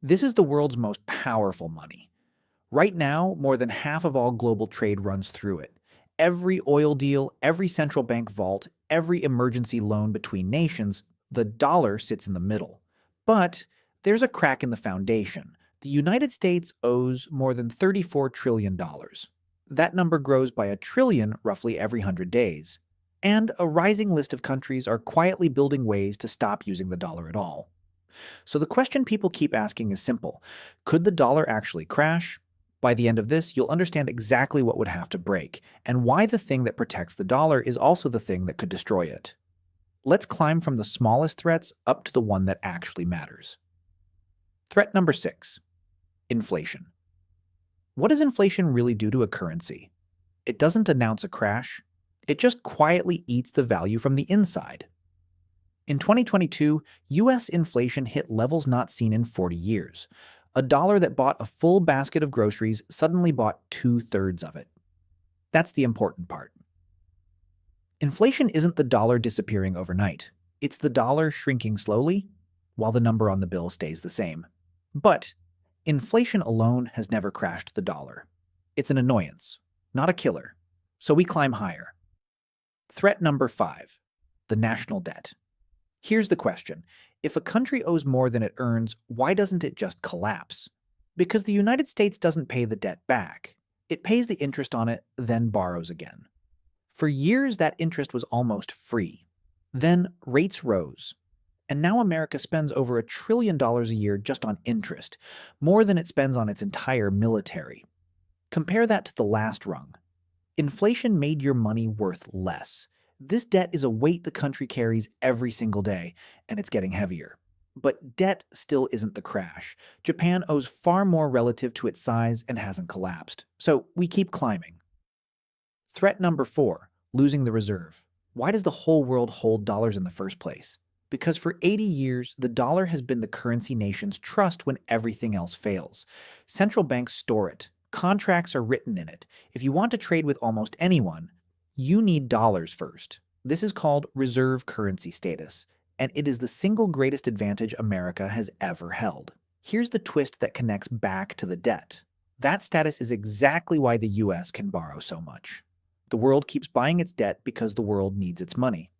This is the world's most powerful money. Right now, more than half of all global trade runs through it. Every oil deal, every central bank vault, every emergency loan between nations, the dollar sits in the middle. But there's a crack in the foundation. The United States owes more than $34 trillion. That number grows by a trillion roughly every 100 days. And a rising list of countries are quietly building ways to stop using the dollar at all. So the question people keep asking is simple. Could the dollar actually crash? By the end of this, you'll understand exactly what would have to break, and why the thing that protects the dollar is also the thing that could destroy it. Let's climb from the smallest threats up to the one that actually matters. Threat number 6. Inflation. What does inflation really do to a currency? It doesn't announce a crash. It just quietly eats the value from the inside. In 2022, US inflation hit levels not seen in 40 years. A dollar that bought a full basket of groceries suddenly bought two-thirds of it. That's the important part. Inflation isn't the dollar disappearing overnight. It's the dollar shrinking slowly, while the number on the bill stays the same. But inflation alone has never crashed the dollar. It's an annoyance, not a killer. So we climb higher. Threat number 5. The national debt. Here's the question. If a country owes more than it earns, why doesn't it just collapse? Because the United States doesn't pay the debt back. It pays the interest on it, then borrows again. For years, that interest was almost free. Then rates rose. And now America spends over $1 trillion a year just on interest, more than it spends on its entire military. Compare that to the last rung. Inflation made your money worth less. This debt is a weight the country carries every single day, and it's getting heavier. But debt still isn't the crash. Japan owes far more relative to its size and hasn't collapsed. So we keep climbing. Threat number 4, losing the reserve. Why does the whole world hold dollars in the first place? Because for 80 years, the dollar has been the currency nations trust when everything else fails. Central banks store it. Contracts are written in it. If you want to trade with almost anyone, you need dollars first. This is called reserve currency status, and it is the single greatest advantage America has ever held. Here's the twist that connects back to the debt. That status is exactly why the US can borrow so much. The world keeps buying its debt because the world needs its money.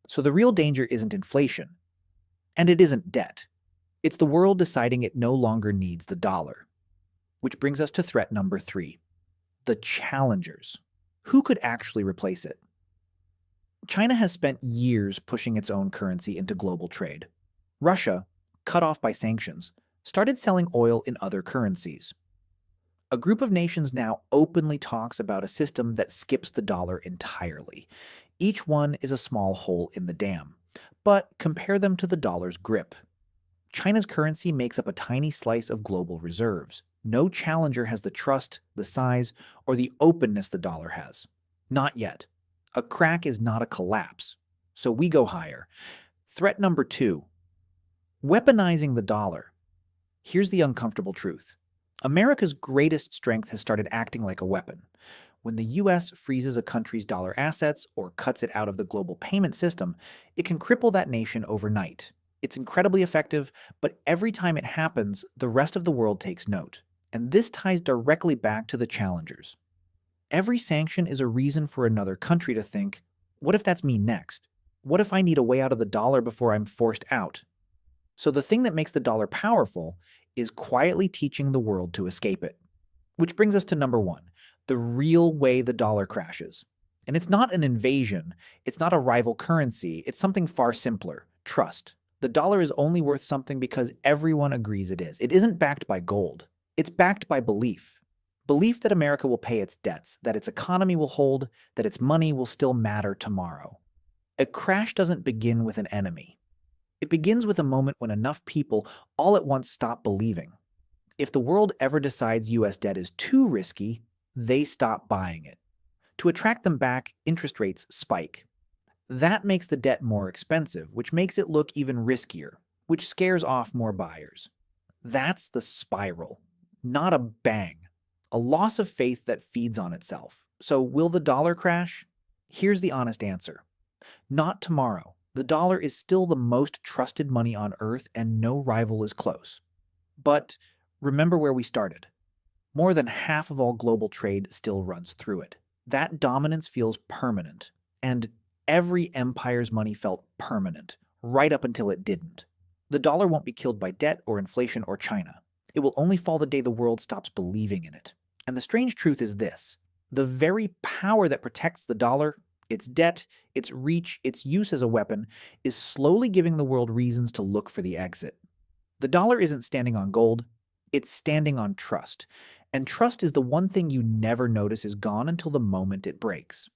So the real danger isn't inflation, and it isn't debt. It's the world deciding it no longer needs the dollar. Which brings us to threat number 3, the challengers. Who could actually replace it? China has spent years pushing its own currency into global trade. Russia, cut off by sanctions, started selling oil in other currencies. A group of nations now openly talks about a system that skips the dollar entirely. Each one is a small hole in the dam. But compare them to the dollar's grip. China's currency makes up a tiny slice of global reserves. No challenger has the trust, the size, or the openness the dollar has. Not yet. A crack is not a collapse. So we go higher. Threat number 2. Weaponizing the dollar. Here's the uncomfortable truth. America's greatest strength has started acting like a weapon. When the US freezes a country's dollar assets or cuts it out of the global payment system, it can cripple that nation overnight. It's incredibly effective, but every time it happens, the rest of the world takes note. And this ties directly back to the challengers. Every sanction is a reason for another country to think, what if that's me next? What if I need a way out of the dollar before I'm forced out? So the thing that makes the dollar powerful is quietly teaching the world to escape it. Which brings us to number 1, the real way the dollar crashes. And it's not an invasion, it's not a rival currency, it's something far simpler: trust. The dollar is only worth something because everyone agrees it is. It isn't backed by gold. It's backed by belief. Belief that America will pay its debts, that its economy will hold, that its money will still matter tomorrow. A crash doesn't begin with an enemy. It begins with a moment when enough people all at once stop believing. If the world ever decides US debt is too risky, they stop buying it. To attract them back, interest rates spike. That makes the debt more expensive, which makes it look even riskier, which scares off more buyers. That's the spiral. Not a bang. A loss of faith that feeds on itself. So will the dollar crash? Here's the honest answer. Not tomorrow. The dollar is still the most trusted money on earth, and no rival is close. But remember where we started. More than half of all global trade still runs through it. That dominance feels permanent, and every empire's money felt permanent, right up until it didn't. The dollar won't be killed by debt or inflation or China. It will only fall the day the world stops believing in it. And the strange truth is this: the very power that protects the dollar, its debt, its reach, its use as a weapon, is slowly giving the world reasons to look for the exit. The dollar isn't standing on gold, it's standing on trust. And trust is the one thing you never notice is gone until the moment it breaks.